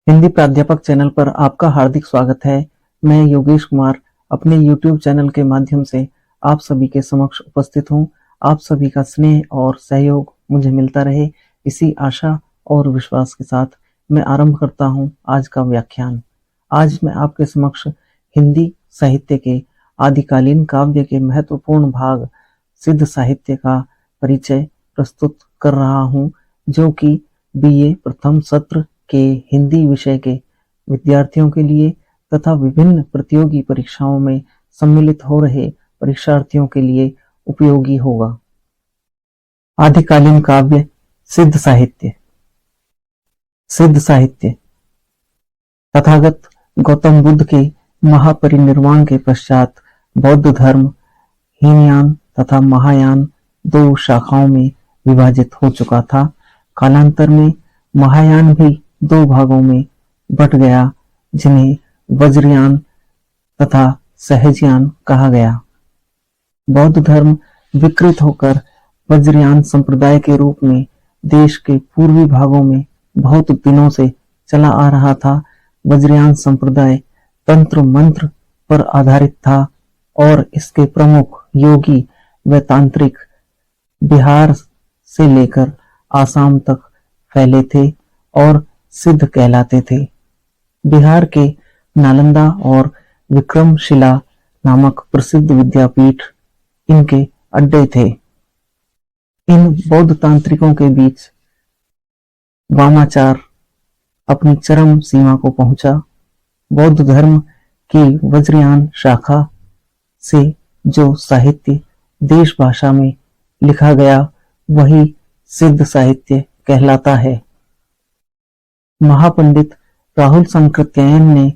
हिंदी प्राध्यापक चैनल पर आपका हार्दिक स्वागत है। मैं योगेश कुमार अपने YouTube चैनल के माध्यम से आप सभी के समक्ष उपस्थित हूँ। आप सभी का स्नेह और सहयोग मुझे मिलता रहे, इसी आशा और विश्वास के साथ मैं आरंभ करता हूँ आज का व्याख्यान। आज मैं आपके समक्ष हिंदी साहित्य के आदिकालीन काव्य के महत्वपूर्ण भाग सिद्ध साहित्य का परिचय प्रस्तुत कर रहा हूँ, जो कि BA प्रथम सत्र के हिंदी विषय के विद्यार्थियों के लिए तथा विभिन्न प्रतियोगी परीक्षाओं में सम्मिलित हो रहे परीक्षार्थियों के लिए उपयोगी होगा। आदिकालीन काव्य सिद्ध साहित्य। सिद्ध साहित्य तथागत गौतम बुद्ध के महापरिनिर्वाण के पश्चात बौद्ध धर्म हीनयान तथा महायान दो शाखाओं में विभाजित हो चुका था। कालांतर में महायान भी दो भागों में बट गया, जिन्हें वज्रयान तथा सहजयान कहा गया। बौद्ध धर्म विकृत होकर वज्रयान संप्रदाय के रूप में देश के पूर्वी भागों में बहुत दिनों से चला आ रहा था। वज्रयान संप्रदाय तंत्र मंत्र पर आधारित था और इसके प्रमुख योगी व तांत्रिक बिहार से लेकर आसाम तक फैले थे और सिद्ध कहलाते थे। बिहार के नालंदा और विक्रमशिला नामक प्रसिद्ध विद्यापीठ इनके अड्डे थे। इन बौद्ध तांत्रिकों के बीच वामाचार अपनी चरम सीमा को पहुंचा। बौद्ध धर्म की वज्रयान शाखा से जो साहित्य देश भाषा में लिखा गया वही सिद्ध साहित्य कहलाता है। महापंडित राहुल सांकृत्यायन ने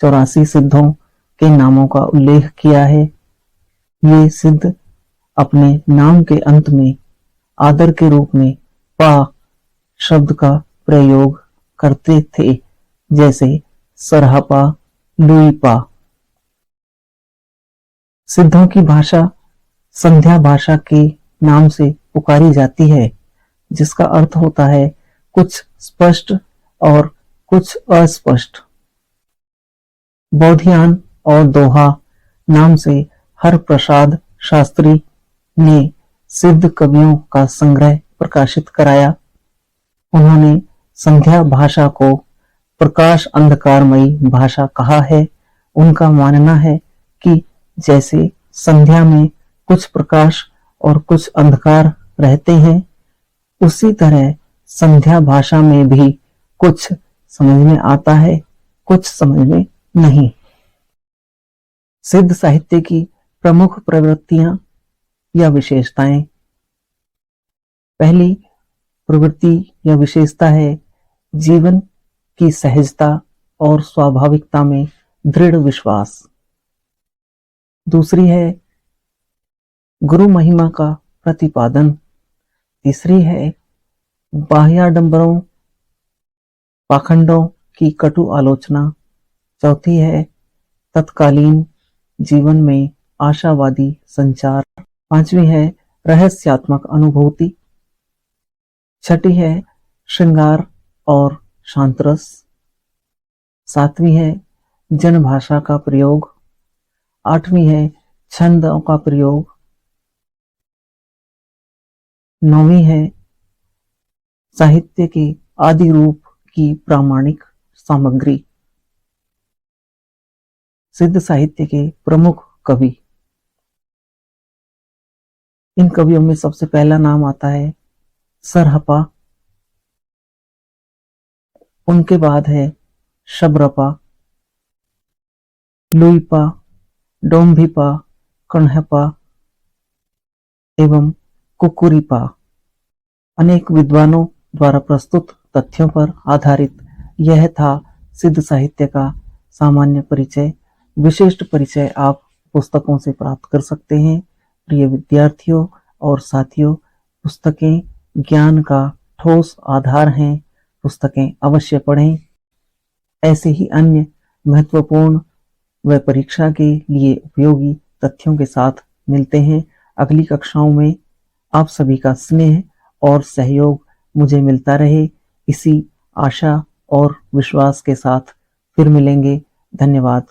84 सिद्धों के नामों का उल्लेख किया है। ये सिद्ध अपने नाम के अंत में आदर के रूप में पा शब्द का प्रयोग करते थे, जैसे सरहपा, लुईपा। सिद्धों की भाषा संध्या भाषा के नाम से पुकारी जाती है, जिसका अर्थ होता है कुछ स्पष्ट और कुछ अस्पष्ट। बौधियान और दोहा नाम से हर प्रसाद शास्त्री ने सिद्ध कवियों का संग्रह प्रकाशित कराया। उन्होंने संध्या भाषा को प्रकाश अंधकारमयी भाषा कहा है। उनका मानना है कि जैसे संध्या में कुछ प्रकाश और कुछ अंधकार रहते हैं, उसी तरह संध्या भाषा में भी कुछ समझ में आता है, कुछ समझ में नहीं। सिद्ध साहित्य की प्रमुख प्रवृत्तियां या विशेषताएं। पहली प्रवृत्ति या विशेषता है जीवन की सहजता और स्वाभाविकता में दृढ़ विश्वास। दूसरी है गुरु महिमा का प्रतिपादन। तीसरी है बाह्याडंबरों पाखंडों की कटु आलोचना। चौथी है तत्कालीन जीवन में आशावादी संचार। पांचवी है रहस्यात्मक अनुभूति। छठी है श्रृंगार और शांतरस। सातवीं है जनभाषा का प्रयोग। आठवीं है छंदों का प्रयोग। नौवीं है साहित्य के आदि रूप की प्रामाणिक सामग्री। सिद्ध साहित्य के प्रमुख कवि। इन कवियों में सबसे पहला नाम आता है सरहपा। उनके बाद है शबरपा, लुईपा, डोम्भिपा, कण्हपा एवं कुकुरीपा। अनेक विद्वानों द्वारा प्रस्तुत तथ्यों पर आधारित यह था सिद्ध साहित्य का सामान्य परिचय। विशिष्ट परिचय आप पुस्तकों से प्राप्त कर सकते हैं। प्रिय विद्यार्थियों और साथियों, पुस्तकें ज्ञान का ठोस आधार हैं। पुस्तकें अवश्य पढ़ें। ऐसे ही अन्य महत्वपूर्ण व परीक्षा के लिए उपयोगी तथ्यों के साथ मिलते हैं अगली कक्षाओं में। आप सभी का स्नेह और सहयोग मुझे मिलता रहे, इसी आशा और विश्वास के साथ फिर मिलेंगे। धन्यवाद।